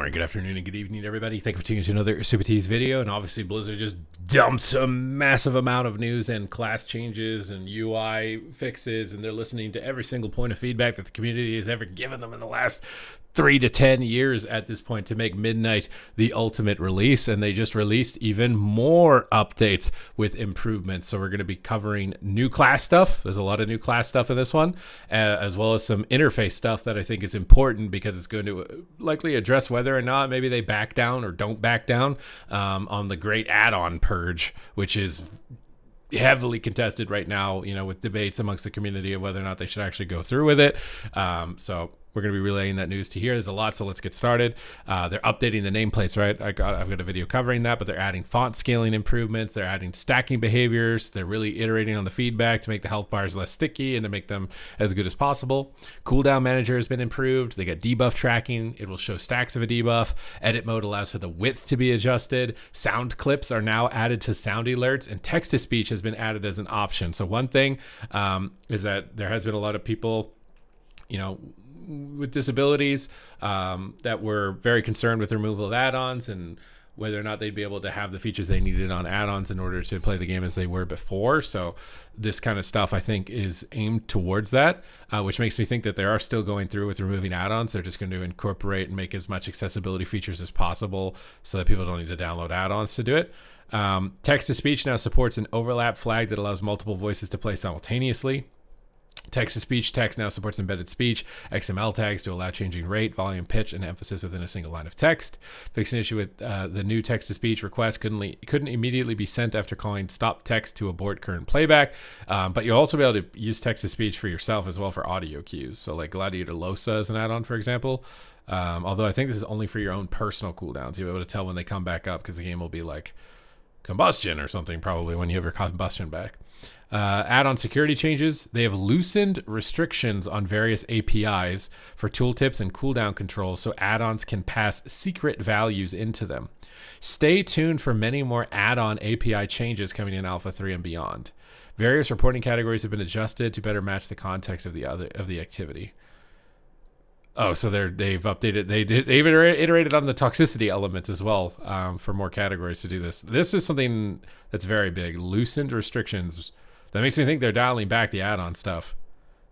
Good morning, good afternoon, and good evening, everybody. Thank you for tuning into another Supatease video. And obviously, Blizzard just dumped a massive amount of news and class changes and UI fixes, and they're listening to every single point of feedback that the community has ever given them in the last 3 to 10 years at this point to make Midnight the ultimate release. And they just released even more updates with improvements. So we're going to be covering new class stuff. There's a lot of new class stuff in this one, as well as some interface stuff that I think is important because it's going to likely address whether or not maybe they back down or don't back down on the great add-on purge, which is heavily contested right now, you know, with debates amongst the community of whether or not they should actually go through with it. So we're going to be relaying that news to here. There's a lot, so let's get started. They're updating the nameplates, right? I've got a video covering that, but they're adding font scaling improvements. They're adding stacking behaviors. They're really iterating on the feedback to make the health bars less sticky and to make them as good as possible. Cooldown manager has been improved. They got debuff tracking. It will show stacks of a debuff. Edit mode allows for the width to be adjusted. Sound clips are now added to sound alerts, and text-to-speech has been added as an option. So one thing is that there has been a lot of people, you know, with disabilities that were very concerned with the removal of add-ons and whether or not they'd be able to have the features they needed on add-ons in order to play the game as they were before. So this kind of stuff, I think, is aimed towards that, which makes me think that they are still going through with removing add-ons. They're just going to incorporate and make as much accessibility features as possible so that people don't need to download add-ons to do it. Text-to-speech now supports an overlap flag that allows multiple voices to play simultaneously. Text-to-speech text now supports embedded speech, XML tags to allow changing rate, volume, pitch, and emphasis within a single line of text. Fixed an issue with the new text-to-speech request couldn't immediately be sent after calling stop text to abort current playback. But you'll also be able to use text-to-speech for yourself as well for audio cues. So like Gladiator Losa is an add-on, for example. Although I think this is only for your own personal cooldowns. You'll be able to tell when they come back up because the game will be like combustion or something probably when you have your combustion back. Add-on security changes. They have loosened restrictions on various APIs for tooltips and cooldown control so add-ons can pass secret values into them. Stay tuned for many more add-on API changes coming in Alpha 3 and beyond. Various reporting categories have been adjusted to better match the context of the activity. Oh, so they've updated. They've iterated on the toxicity element as well for more categories to do this. This is something that's very big. Loosened restrictions. That makes me think they're dialing back the add-on stuff.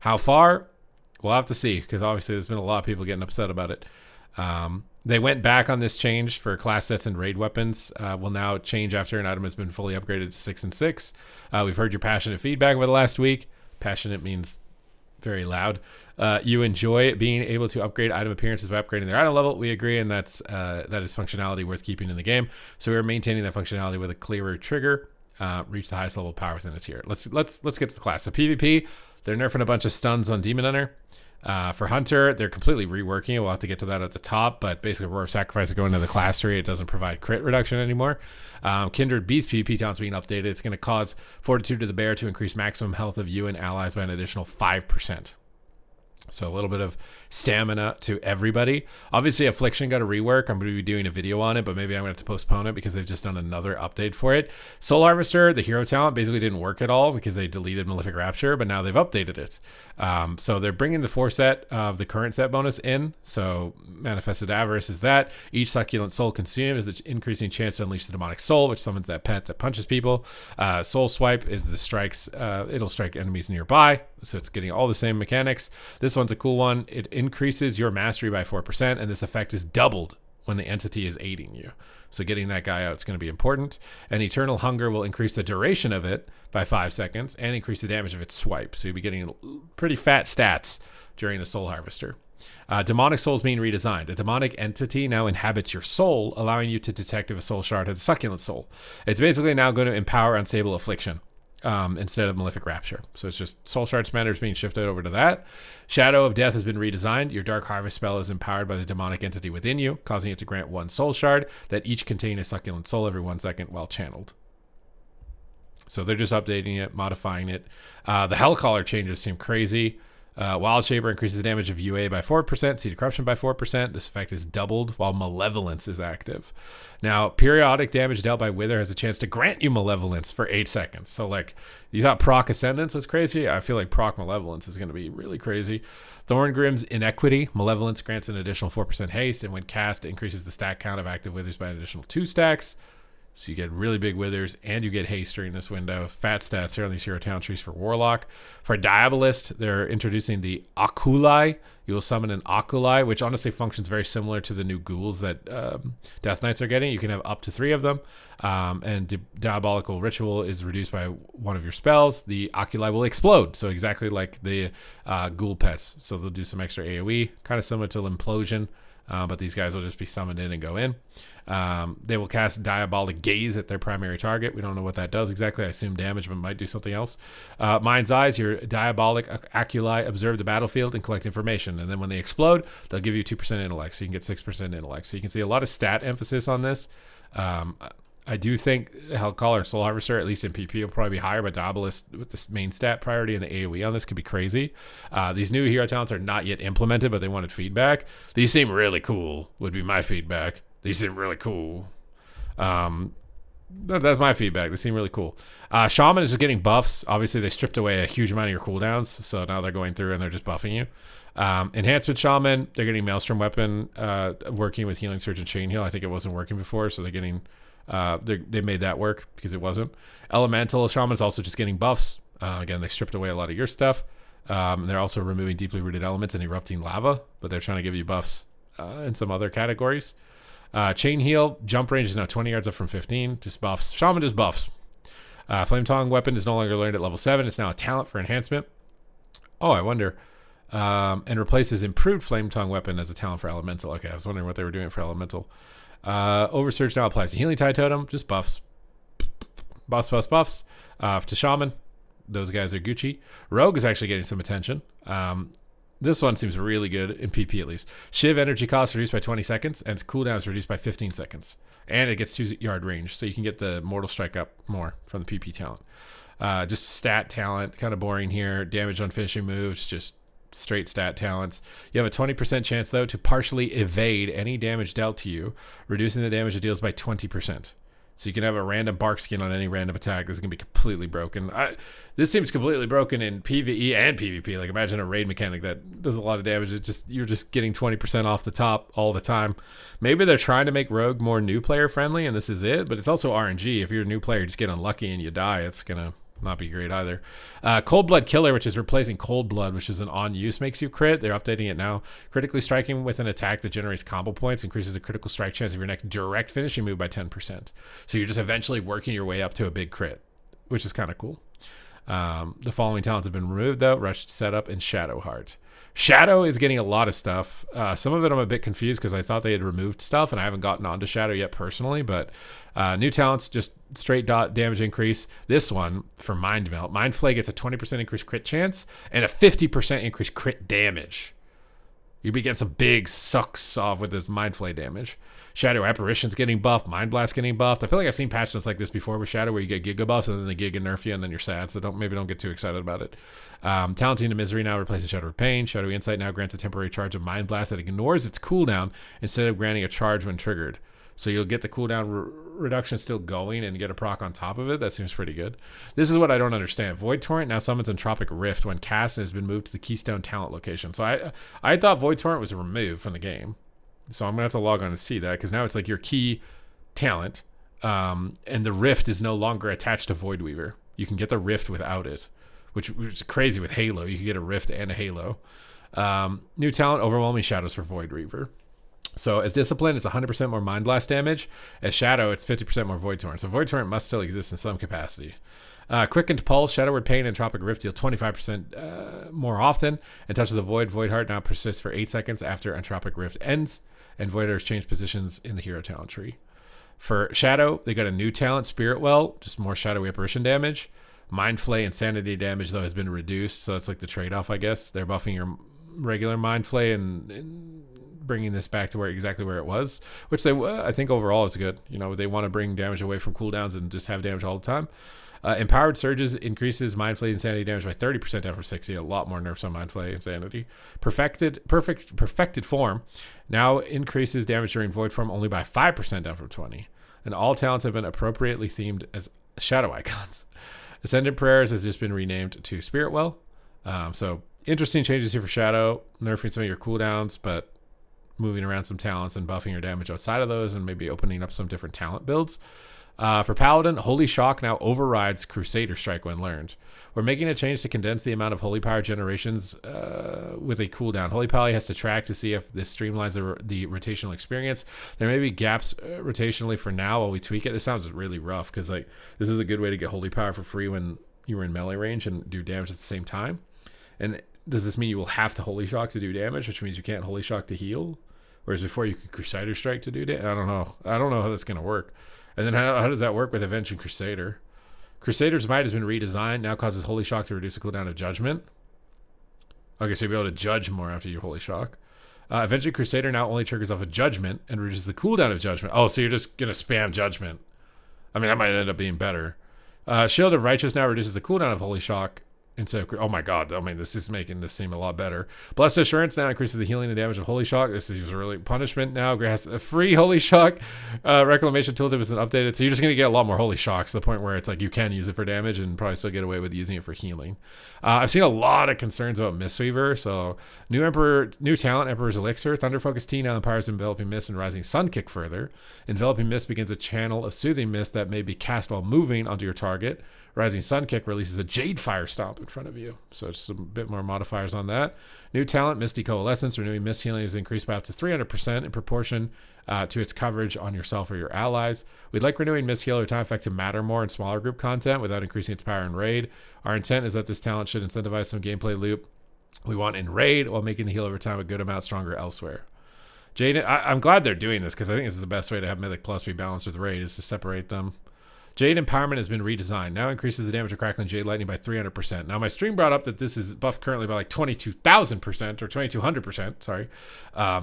How far? We'll have to see, because obviously there's been a lot of people getting upset about it. They went back on this change for class sets and raid weapons. Will now change after an item has been fully upgraded to 6 and 6. We've heard your passionate feedback over the last week. Passionate means very loud. You enjoy being able to upgrade item appearances by upgrading their item level. We agree, and that is functionality worth keeping in the game. So we're maintaining that functionality with a clearer trigger. Reach the highest level of power within a tier. Let's get to the class. So PvP, they're nerfing a bunch of stuns on Demon Hunter. For Hunter, they're completely reworking it. We'll have to get to that at the top, but basically Roar of Sacrifice is going to the class tree. It doesn't provide crit reduction anymore. Kindred Beast PvP talent's being updated. It's going to cause Fortitude to the Bear to increase maximum health of you and allies by an additional 5%. So a little bit of stamina to everybody. Obviously, Affliction got a rework. I'm going to be doing a video on it, but maybe I'm going to have to postpone it because they've just done another update for it. Soul Harvester, the hero talent, basically didn't work at all because they deleted Malefic Rapture, but now they've updated it. So they're bringing the 4 set of the current set bonus in. So Manifested Avarice is that. Each succulent soul consumed is an increasing chance to unleash the demonic soul, which summons that pet that punches people. Soul Swipe is the strikes. It'll strike enemies nearby. So it's getting all the same mechanics. This one's a cool one. It increases your mastery by 4%, and this effect is doubled when the entity is aiding you. So getting that guy out is going to be important. And Eternal Hunger will increase the duration of it by 5 seconds and increase the damage of its swipe. So you'll be getting pretty fat stats during the Soul Harvester. Demonic Soul is being redesigned. A demonic entity now inhabits your soul, allowing you to detect if a soul shard has a succulent soul. It's basically now going to empower Unstable Affliction instead of Malefic Rapture. So it's just Soul Shard Commander being shifted over to that. Shadow of Death has been redesigned. Your Dark Harvest spell is empowered by the demonic entity within you, causing it to grant 1 Soul Shard that each contain a succulent soul every 1 second while channeled. So they're just updating it, modifying it. The Hellcaller changes seem crazy. Wild Shaper increases the damage of UA by 4%, Seed of Corruption by 4%. This effect is doubled while Malevolence is active. Now, periodic damage dealt by Wither has a chance to grant you Malevolence for 8 seconds. So, like, you thought proc Ascendance was crazy? I feel like proc Malevolence is going to be really crazy. Thorngrim's Inequity. Malevolence grants an additional 4% haste, and when cast, it increases the stack count of active Withers by an additional 2 stacks. So you get really big Withers, and you get haste during this window. Fat stats here on these hero talent trees for Warlock. For Diabolist, they're introducing the Oculi. You will summon an Oculi, which honestly functions very similar to the new ghouls that Death Knights are getting. You can have up to 3 of them. And Diabolical Ritual is reduced by one of your spells. The Oculi will explode, so exactly like the ghoul pets. So they'll do some extra AoE, kind of similar to Implosion. But these guys will just be summoned in and go in. They will cast Diabolic Gaze at their primary target. We don't know what that does exactly. I assume damage, but might do something else. Mind's Eyes, your Diabolic Oculi observe the battlefield and collect information. And then when they explode, they'll give you 2% intellect. So you can get 6% intellect. So you can see a lot of stat emphasis on this. I do think Hellcaller and Soul Harvester, at least in PP, will probably be higher, but Diabolist with the main stat priority and the AoE on this could be crazy. These new hero talents are not yet implemented, but they wanted feedback. These seem really cool, would be my feedback. These seem really cool. That's my feedback. They seem really cool. Shaman is just getting buffs. Obviously, they stripped away a huge amount of your cooldowns, so now they're going through and they're just buffing you. Enhancement Shaman, they're getting Maelstrom Weapon, working with Healing Surge and Chain Heal. I think it wasn't working before, so they're getting... they made that work because it wasn't. Elemental Shaman's also just getting buffs. Again, they stripped away a lot of your stuff. They're also removing deeply rooted elements and erupting lava, but they're trying to give you buffs in some other categories. Chain Heal, jump range is now 20 yards up from 15. Just buffs. Shaman just buffs. Flame Tongue Weapon is no longer learned at level 7. It's now a talent for enhancement. Oh, I wonder. And replaces improved Flame Tongue Weapon as a talent for Elemental. Okay, I was wondering what they were doing for Elemental. Oversurge now applies to Healing Tide Totem, just buffs. Buffs. To Shaman, those guys are Gucci. Rogue is actually getting some attention. This one seems really good in PP at least. Shiv energy cost reduced by 20 seconds, and its cooldown is reduced by 15 seconds. And it gets 2-yard range, so you can get the Mortal Strike up more from the PP talent. Just stat talent, kind of boring here. Damage on finishing moves, just straight stat talents. You have a 20% chance though to partially evade any damage dealt to you, reducing the damage it deals by 20%. So you can have a random bark skin on any random attack. This is gonna be completely broken. This seems completely broken in PvE and PvP. Like imagine a raid mechanic that does a lot of damage. You're just getting 20% off the top all the time. Maybe they're trying to make Rogue more new player friendly, and this is it. But it's also RNG. If you're a new player, you just get unlucky and you die. It's gonna not be great either. Cold Blood Killer, which is replacing Cold Blood, which is an on use, makes you crit. They're updating it now. Critically striking with an attack that generates combo points increases the critical strike chance of your next direct finishing move by 10%. So you're just eventually working your way up to a big crit, which is kind of cool. The following talents have been removed though: Rushed Setup and Shadow Heart. Shadow is getting a lot of stuff. Some of it I'm a bit confused because I thought they had removed stuff, and I haven't gotten onto Shadow yet personally, but new talents, just straight dot damage increase. This one for Mind Melt. Mind Flay gets a 20% increased crit chance and a 50% increased crit damage. You begin some big sucks off with this Mind Flay damage. Shadow Apparition's getting buffed. Mind Blast getting buffed. I feel like I've seen patch notes like this before with Shadow where you get Giga buffs and then they Giga nerf you and then you're sad. So maybe don't get too excited about it. Talenting to Misery now replaces Shadow of Pain. Shadowy Insight now grants a temporary charge of Mind Blast that ignores its cooldown instead of granting a charge when triggered. So you'll get the cooldown reduction still going and get a proc on top of it. That seems pretty good. This is what I don't understand. Void Torrent now summons Entropic Rift when cast and has been moved to the Keystone talent location. So I thought Void Torrent was removed from the game. So I'm going to have to log on to see that because now it's like your key talent and the Rift is no longer attached to Void Weaver. You can get the Rift without it, which is crazy with Halo. You can get a Rift and a Halo. New talent, Overwhelming Shadows for Void Reaver. So as Discipline, it's 100% more Mind Blast damage. As Shadow, it's 50% more Void Torrent. So Void Torrent must still exist in some capacity. Quickened Pulse, Shadowward Pain, and Entropic Rift deal 25% more often. And Touches of Void. Void Heart now persists for 8 seconds after Entropic Rift ends. And Voiders change positions in the hero talent tree. For Shadow, they got a new talent, Spirit Well, just more Shadowy Apparition damage. Mind Flay and Sanity damage, though, has been reduced. So it's like the trade-off, I guess. They're buffing your regular Mind Flay and bringing this back to exactly where it was, which I think overall is good. You know, they want to bring damage away from cooldowns and just have damage all the time. Empowered Surges increases Mind Flay Insanity damage by 30% down from 60. A lot more nerfs on Mind Flay Insanity. Perfected Form now increases damage during Void Form only by 5% down from 20. And all talents have been appropriately themed as shadow icons. Ascendant Prayers has just been renamed to Spirit Well. So interesting changes here for Shadow. Nerfing some of your cooldowns, but moving around some talents and buffing your damage outside of those and maybe opening up some different talent builds. For Paladin, Holy Shock now overrides Crusader Strike when learned. We're making a change to condense the amount of Holy Power generations with a cooldown. Holy Power has to track to see if this streamlines the rotational experience. There may be gaps rotationally for now while we tweak it. This sounds really rough because like this is a good way to get Holy Power for free when you were in melee range and do damage at the same time. And does this mean you will have to Holy Shock to do damage, which means you can't Holy Shock to heal? Whereas before you could Crusader Strike to do damage? I don't know. I don't know how that's going to work. And then how does that work with Avenging Crusader? Crusader's Might has been redesigned. Now causes Holy Shock to reduce the cooldown of Judgment. Okay, so you'll be able to judge more after you Holy Shock. Avenging Crusader now only triggers off a Judgment and reduces the cooldown of Judgment. Oh, so you're just going to spam Judgment. I mean, that might end up being better. Shield of Righteous now reduces the cooldown of Holy Shock. Instead of, oh my god, I mean, this is making this seem a lot better. Blessed Assurance now increases the healing and damage of Holy Shock. This is really punishment now. Has a free Holy Shock. Reclamation Tooltip isn't updated, so you're just going to get a lot more Holy Shocks to the point where it's like you can use it for damage and probably still get away with using it for healing. I've seen a lot of concerns about Mistweaver, so new talent, Emperor's Elixir. Thunder Focus T now empowers Enveloping Mist and Rising Sun Kick further. Enveloping Mist begins a channel of Soothing Mist that may be cast while moving onto your target. Rising Sun Kick releases a Jade Fire Stomp in front of you. So just a bit more modifiers on that. New talent, Misty Coalescence. Renewing Mist healing is increased by up to 300% in proportion to its coverage on yourself or your allies. We'd like Renewing Mist heal or time effect to matter more in smaller group content without increasing its power in raid. Our intent is that this talent should incentivize some gameplay loop we want in raid while making the heal over time a good amount stronger elsewhere. Jade, I'm glad they're doing this because I think this is the best way to have Mythic Plus be balanced with raid is to separate them. Jade Empowerment has been redesigned. Now increases the damage of Crackling Jade Lightning by 300%. Now my stream brought up that this is buffed currently by like 22,000% or 2,200%. Sorry.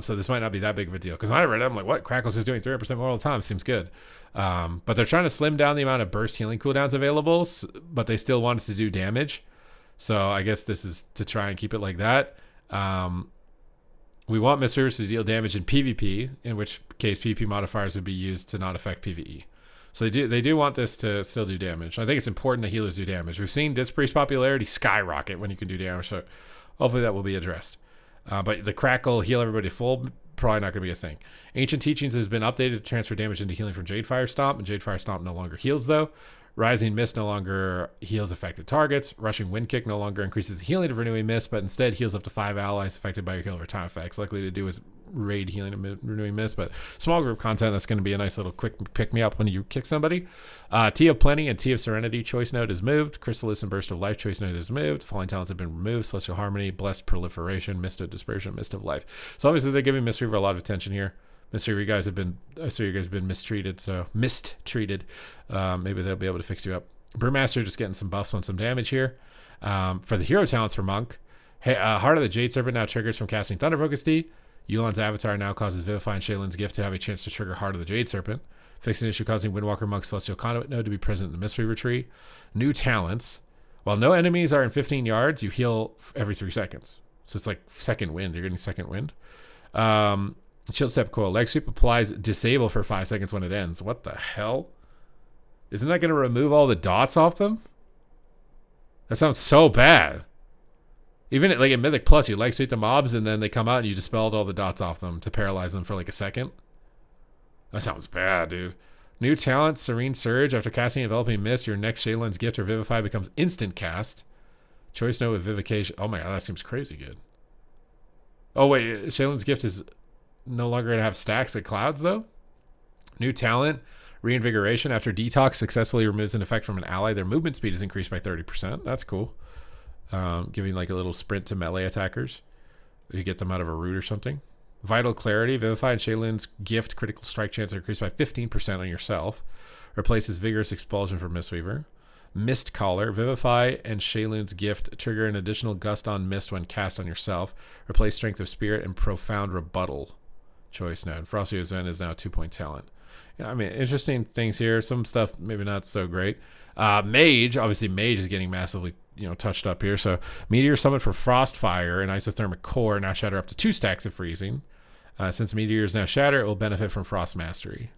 So this might not be that big of a deal. Because when I read it, I'm like, what? Crackle's is doing 300% more all the time. Seems good. But they're trying to slim down the amount of burst healing cooldowns available, but they still want it to do damage. So I guess this is to try and keep it like that. We want Mistweavers to deal damage in PvP, in which case PvP modifiers would be used to not affect PvE. So they do want this to still do damage. I think it's important that healers do damage. We've seen Disc Priest popularity skyrocket when you can do damage, so hopefully that will be addressed. But the Crackle, heal everybody full, probably not going to be a thing. Ancient Teachings has been updated to transfer damage into healing from Jade Fire Stomp, and Jade Fire Stomp no longer heals though. Rising Mist no longer heals affected targets. Rushing Wind Kick no longer increases the healing of Renewing Mist, but instead heals up to 5 allies affected by your heal over time effects. Likely to do is raid healing and Renewing Mist, but small group content, that's going to be a nice little quick pick-me-up when you kick somebody. Tea of Plenty and Tea of Serenity choice node is moved. Chrysalis and Burst of Life choice node is moved. Falling Talents have been removed. Celestial Harmony, Blessed Proliferation, Mist of Dispersion, Mist of Life. So obviously they're giving Mistweaver a lot of attention here. Mistweaver, you guys have been, I see you guys have been mistreated, so mistreated. Maybe they'll be able to fix you up. Brewmaster just getting some buffs on some damage here. For the hero talents for Monk, Heart of the Jade Serpent now triggers from casting Thunder Focus D. Yu'lon's Avatar now causes Vivify and Shaylin's Gift to have a chance to trigger Heart of the Jade Serpent. Fixing issue causing Windwalker Monk's Celestial Conduit node to be present in the Mistweaver tree. New talents. While no enemies are in 15 yards, you heal every 3 seconds. So it's like second wind. You're getting second wind. Chill Step Coil. Leg Sweep applies Disable for 5 seconds when it ends. What the hell? Isn't that going to remove all the dots off them? That sounds so bad. Even like in Mythic Plus, you Leg Sweep the mobs and then they come out and you dispelled all the dots off them to paralyze them for like a second. That sounds bad, dude. New talent, Serene Surge. After casting Enveloping Mist, your next Shaylin's Gift or Vivify becomes instant cast. Choice note with Vivification. Oh my god, that seems crazy good. Oh wait, Shaylin's Gift is no longer going to have stacks of clouds though? New talent, Reinvigoration. After Detox successfully removes an effect from an ally, their movement speed is increased by 30%. That's cool. Giving like a little sprint to melee attackers. You get them out of a root or something. Vital Clarity. Vivify and Shaylin's Gift critical strike chance are increased by 15% on yourself. Replaces Vigorous Expulsion for Mistweaver. Mist Collar. Vivify and Shaylin's Gift trigger an additional gust on mist when cast on yourself. Replace Strength of Spirit and Profound Rebuttal choice node. Frosty Zen is now a 2-point talent. Yeah, I mean, interesting things here. Some stuff maybe not so great. Mage, obviously Mage is getting massively, touched up here. So Meteor Summon for Frostfire and Isothermic Core now shatter up to 2 stacks of freezing. Since Meteors now shatter, it will benefit from Frost Mastery.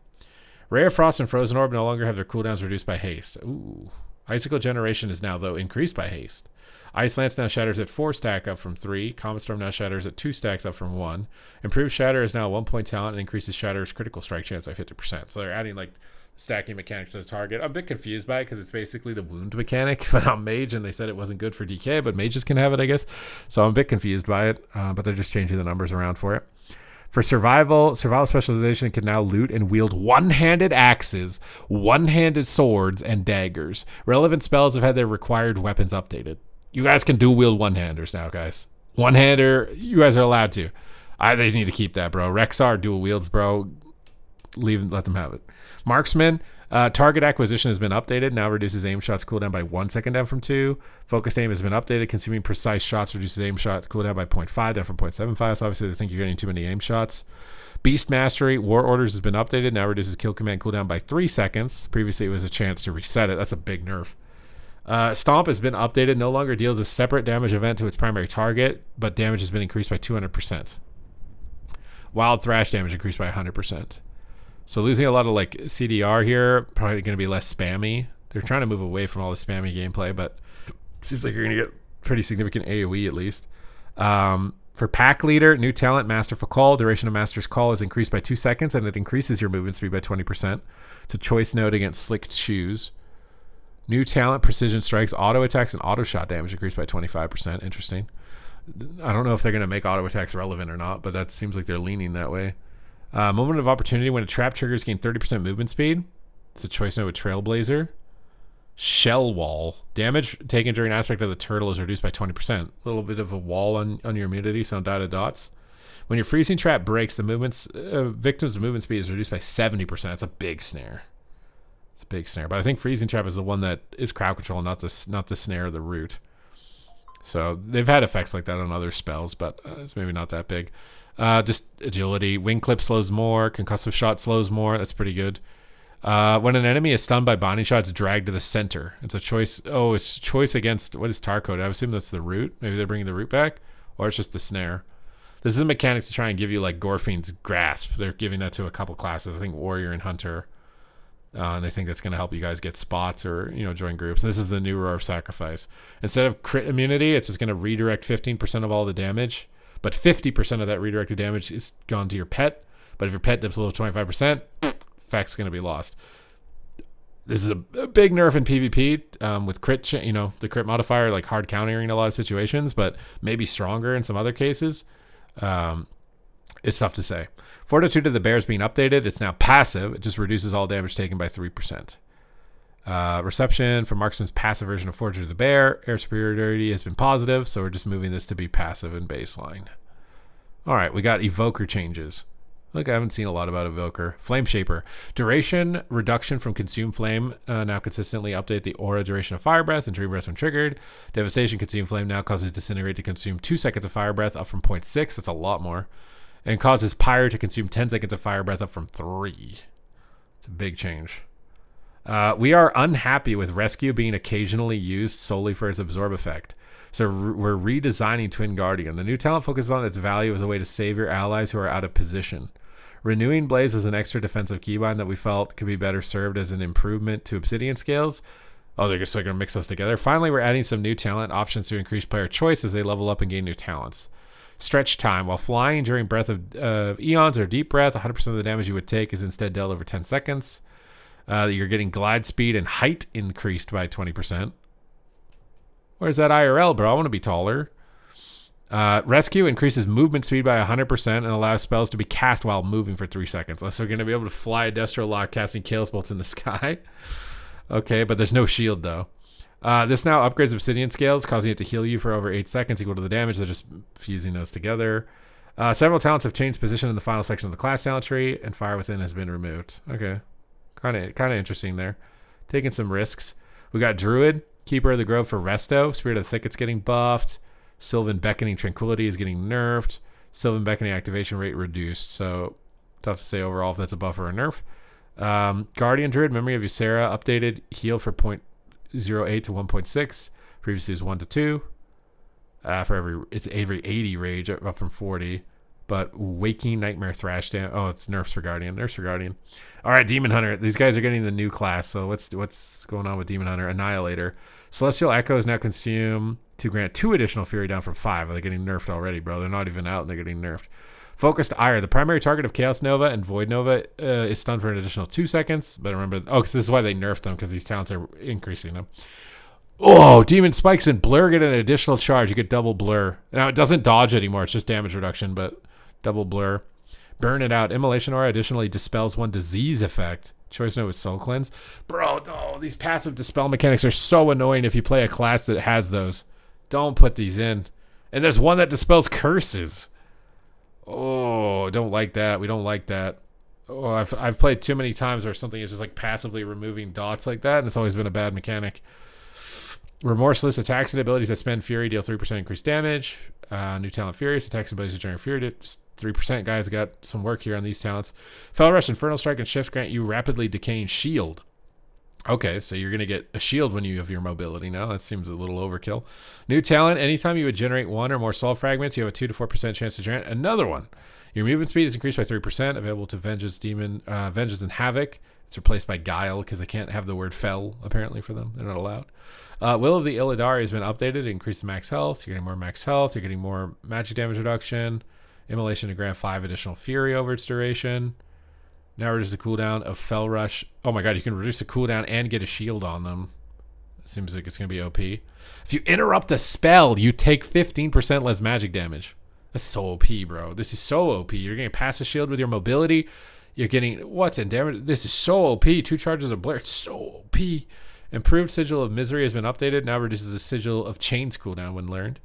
Ray of Frost and Frozen Orb no longer have their cooldowns reduced by haste. Ooh. Icicle Generation is now, though, increased by haste. Ice Lance now shatters at 4 stack up from 3. Comet Storm now shatters at 2 stacks up from 1. Improved Shatter is now a 1-point talent and increases Shatter's critical strike chance by 50%. So they're adding like stacking mechanic to the target. I'm a bit confused by it because it's basically the wound mechanic, but on Mage, and they said it wasn't good for DK, but Mages can have it, I guess. So I'm a bit confused by it, but they're just changing the numbers around for it. For survival specialization can now loot and wield one-handed axes, one-handed swords, and daggers. Relevant spells have had their required weapons updated. You guys can dual wield one-handers now, guys. One-hander, you guys are allowed to. They need to keep that, bro. Rexar dual wields, bro. Let them have it. Marksman, target acquisition has been updated. Now reduces aim shots cooldown by 1 second down from 2. Focused aim has been updated. Consuming precise shots reduces aim shots cooldown by 0.5 down from 0.75. So obviously they think you're getting too many aim shots. Beast Mastery, War Orders has been updated. Now reduces kill command cooldown by 3 seconds. Previously it was a chance to reset it. That's a big nerf. Stomp has been updated. No longer deals a separate damage event to its primary target, but damage has been increased by 200%. Wild Thrash damage increased by 100%. So losing a lot of like CDR here, probably going to be less spammy. They're trying to move away from all the spammy gameplay, but it seems like you're going to get pretty significant AoE at least. For Pack Leader, new talent, Masterful Call. Duration of Master's Call is increased by 2 seconds, and it increases your movement speed by 20%. It's a choice node against Slick Shoes. New talent, Precision Strikes, Auto Attacks, and Auto Shot damage increased by 25%. Interesting. I don't know if they're going to make auto attacks relevant or not, but that seems like they're leaning that way. Moment of Opportunity, when a trap triggers, gain 30% movement speed. It's a choice node with Trailblazer. Shell Wall. Damage taken during aspect of the turtle is reduced by 20%. A little bit of a wall on your immunity, so don't die to dots. When your freezing trap breaks, the victim's movement speed is reduced by 70%. That's a big snare. It's a big snare. But I think freezing trap is the one that is crowd control, not the snare or the root. So they've had effects like that on other spells, but it's maybe not that big. Just agility. Wing Clip slows more. Concussive Shot slows more. That's pretty good. When an enemy is stunned by binding shots, dragged to the center. It's a choice. Oh, it's choice against, what is tar code? I assume that's the root. Maybe they're bringing the root back, or it's just the snare. This is a mechanic to try and give you like Gorfine's Grasp. They're giving that to a couple classes. I think Warrior and Hunter. And they think that's going to help you guys get spots or, join groups. This is the new Roar of Sacrifice. Instead of crit immunity, it's just going to redirect 15% of all the damage. But 50% of that redirected damage is gone to your pet. But if your pet dips below 25%, effect's going to be lost. This is a big nerf in PvP with crit, the crit modifier, like hard countering in a lot of situations, but maybe stronger in some other cases. It's tough to say. Fortitude of the Bear is being updated. It's now passive. It just reduces all damage taken by 3%. Reception for Marksman's passive version of Fortitude of the Bear. Air superiority has been positive, so we're just moving this to be passive in baseline. All right, we got Evoker changes. Look, I haven't seen a lot about Evoker. Flame Shaper. Duration reduction from Consume Flame now consistently update the aura duration of Fire Breath and Dream Breath when triggered. Devastation Consume Flame now causes Disintegrate to consume 2 seconds of Fire Breath, up from 0.6. That's a lot more. And causes Pyre to consume 10 seconds of Fire Breath, up from 3. It's a big change. We are unhappy with Rescue being occasionally used solely for its Absorb effect. So we're redesigning Twin Guardian. The new talent focuses on its value as a way to save your allies who are out of position. Renewing Blaze was an extra defensive keybind that we felt could be better served as an improvement to Obsidian scales. Oh, they're just going to mix us together. Finally, we're adding some new talent options to increase player choice as they level up and gain new talents. Stretch Time. While flying during Breath of Eons or Deep Breath, 100% of the damage you would take is instead dealt over 10 seconds. You're getting glide speed and height increased by 20%. Where's that IRL, bro? I want to be taller. Rescue increases movement speed by 100% and allows spells to be cast while moving for 3 seconds. So we're going to be able to fly a Destro Lock casting Chaos Bolts in the sky. Okay, but there's no shield, though. This now upgrades Obsidian scales, causing it to heal you for over 8 seconds equal to the damage. They're just fusing those together. Several talents have changed position in the final section of the class talent tree, and Fire Within has been removed. Okay. Kind of interesting there. Taking some risks. We got Druid, Keeper of the Grove for Resto. Spirit of the Thicket's getting buffed. Sylvan Beckoning Tranquility is getting nerfed. Sylvan Beckoning activation rate reduced. So Tough to say overall if that's a buff or a nerf. Guardian Druid, Memory of Ysera, updated. Heal for 0.08 to 1.6. Previously it was 1 to 2. It's every 80 rage, up from 40. But Waking Nightmare Thrash down. Oh, it's nerfs for Guardian. Nerfs for Guardian. All right, Demon Hunter. These guys are getting the new class. So what's going on with Demon Hunter? Annihilator. Celestial Echo is now consumed to grant 2 additional Fury down from 5. Are they getting nerfed already, bro? They're not even out and they're getting nerfed. Focused Ire. The primary target of Chaos Nova and Void Nova is stunned for an additional 2 seconds. But remember, because this is why they nerfed them, because these talents are increasing them. Oh, Demon Spikes and Blur get an additional charge. You get double Blur. Now, it doesn't dodge anymore. It's just damage reduction, but double Blur. Burn It Out. Immolation Aura additionally dispels 1 disease effect. Choice Note with Soul Cleanse. Bro, these passive dispel mechanics are so annoying if you play a class that has those. Don't put these in. And there's one that dispels curses. Oh, don't like that. We don't like that. Oh, I've played too many times where something is just like passively removing dots like that, and it's always been a bad mechanic. Remorseless. Attacks and abilities that spend Fury deal 3% increased damage. New talent Furious. Attacks and abilities that generate Fury. Just 3%, guys. Got some work here on these talents. Fell Rush, Infernal Strike, and Shift grant you rapidly decaying shield. Okay, so you're going to get a shield when you have your mobility now. That seems a little overkill. New talent. Anytime you would generate 1 or more soul fragments, you have a 2 to 4% chance to generate another one. Your movement speed is increased by 3%. Available to Vengeance, Vengeance, and Havoc. It's replaced by Guile because they can't have the word fell, apparently, for them. They're not allowed. Will of the Illidari has been updated to increase the max health. You're getting more max health. You're getting more magic damage reduction. Immolation to grant 5 additional Fury over its duration. Now reduce the cooldown of Fell Rush. Oh my god, you can reduce the cooldown and get a shield on them. It seems like it's going to be OP. If you interrupt a spell, you take 15% less magic damage. That's so OP, bro. This is so OP. You're getting pass a shield with your mobility. You're getting, what in damage? This is so OP. 2 charges of Blur. It's so OP. Improved Sigil of Misery has been updated. Now reduces the Sigil of Chains cooldown when learned.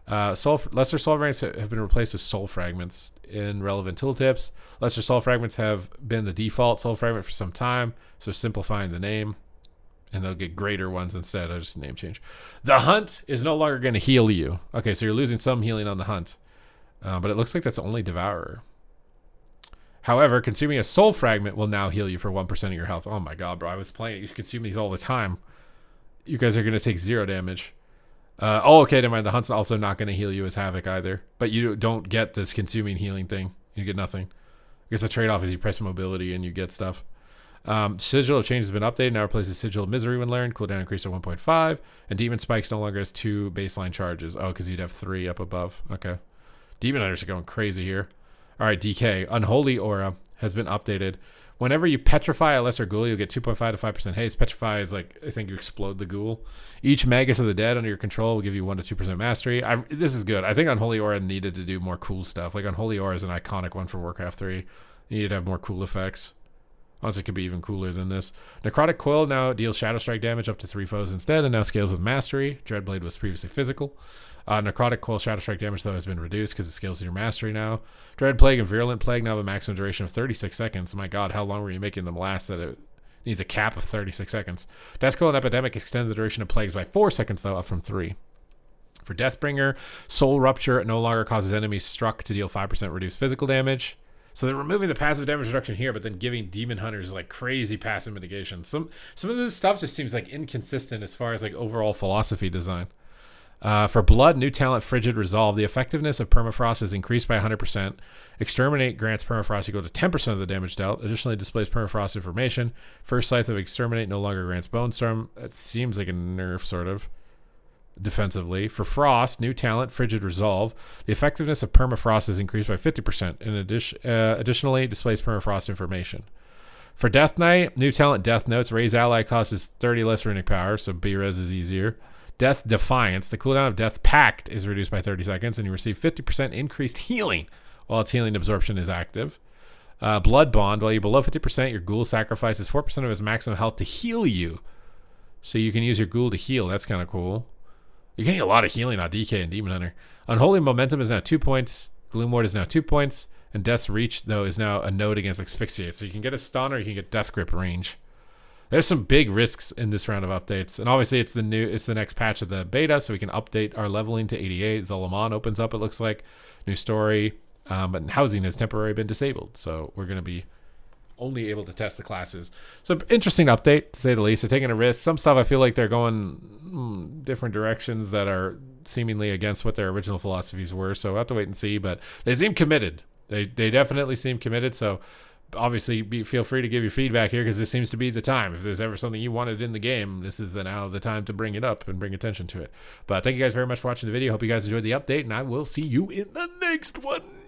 Lesser Soul Fragments have been replaced with Soul Fragments in relevant tooltips. Lesser Soul Fragments have been the default Soul Fragment for some time, so simplifying the name. And they'll get greater ones instead. I just name change. The Hunt is no longer going to heal you. Okay, so you're losing some healing on the Hunt. But it looks like that's only Devourer. However, consuming a Soul Fragment will now heal you for 1% of your health. Oh my god, bro. I was playing. You consume these all the time. You guys are going to take 0 damage. Okay, never mind. The Hunt's also not going to heal you as Havoc either. But you don't get this consuming healing thing. You get nothing. I guess the trade-off is you press mobility and you get stuff. Sigil of Change has been updated. Now replaces Sigil of Misery when learned. Cooldown increased to 1.5. And Demon Spikes no longer has 2 baseline charges. Oh, because you'd have 3 up above. Okay. Demon Hunters are going crazy here. All right, DK. Unholy Aura has been updated. Whenever you petrify a lesser ghoul, you'll get 2.5 to 5% haste. Petrify is like, I think you explode the ghoul. Each Magus of the Dead under your control will give you 1 to 2% mastery. This is good. I think Unholy Aura needed to do more cool stuff. Like Unholy Aura is an iconic one for Warcraft 3. You need to have more cool effects. Honestly, it could be even cooler than this. Necrotic Coil now deals Shadow Strike damage up to 3 foes instead, and now scales with Mastery. Dreadblade was previously physical. Necrotic Coil Shadow Strike damage, though, has been reduced because it scales with your Mastery now. Dread Plague and Virulent Plague now have a maximum duration of 36 seconds. My god, how long were you making them last that it needs a cap of 36 seconds? Death Coil and Epidemic extends the duration of Plagues by 4 seconds, though, up from 3. For Deathbringer, Soul Rupture no longer causes enemies struck to deal 5% reduced physical damage. So they're removing the passive damage reduction here, but then giving Demon Hunters like crazy passive mitigation. Some of this stuff just seems like inconsistent as far as like overall philosophy design. For Blood, new talent Frigid Resolve. The effectiveness of Permafrost is increased by 100%. Exterminate grants Permafrost equal to 10% of the damage dealt. Additionally, displays Permafrost information. First Scythe of Exterminate no longer grants Bone Storm. That seems like a nerf, sort of. Defensively. For Frost, new talent Frigid Resolve. The effectiveness of Permafrost is increased by 50%. In additionally, displays Permafrost information. For Death Knight, new talent Death Notes. Raise ally cost is 30 less runic power, so B-Res is easier. Death Defiance. The cooldown of Death Pact is reduced by 30 seconds, and you receive 50% increased healing while its healing absorption is active. Blood Bond. While you're below 50%, your ghoul sacrifices 4% of its maximum health to heal you. So you can use your ghoul to heal. That's kind of cool. You're getting a lot of healing on DK and Demon Hunter. Unholy Momentum is now 2 points. Gloom Ward is now 2 points. And Death's Reach, though, is now a node against Asphyxiate. So you can get a stun or you can get Death Grip range. There's some big risks in this round of updates. And obviously it's the next patch of the beta, so we can update our leveling to 88. Zolaman opens up, it looks like. New story. but housing has temporarily been disabled. So we're going to be only able to test the classes. So interesting update, to say the least. They're taking a risk. Some stuff I feel like they're going different directions that are seemingly against what their original philosophies were. So we'll have to wait and see. But they seem committed. They definitely seem committed. So obviously feel free to give your feedback here, because this seems to be the time. If there's ever something you wanted in the game, this is now the time to bring it up and bring attention to it. But thank you guys very much for watching the video. Hope you guys enjoyed the update, and I will see you in the next one.